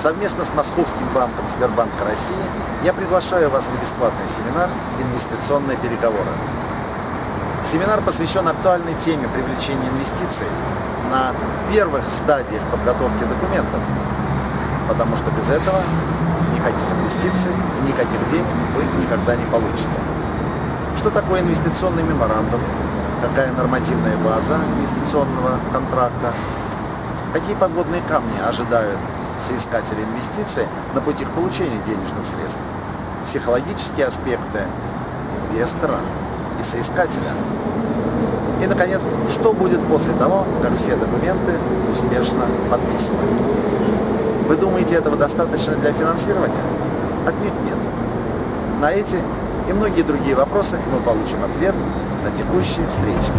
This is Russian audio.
Совместно с Московским банком Сбербанка России я приглашаю вас на бесплатный семинар «Инвестиционные переговоры». Семинар посвящен актуальной теме привлечения инвестиций на первых стадиях подготовки документов, потому что без этого никаких инвестиций и никаких денег вы никогда не получите. Что такое инвестиционный меморандум? Какая нормативная база инвестиционного контракта? Какие подводные камни ожидают соискателей инвестиций на пути к получению денежных средств? Психологические аспекты инвестора и соискателя. И, наконец, что будет после того, как все документы успешно подписаны? Вы думаете, этого достаточно для финансирования? Отнюдь нет. На эти и многие другие вопросы мы получим ответ на текущей встрече.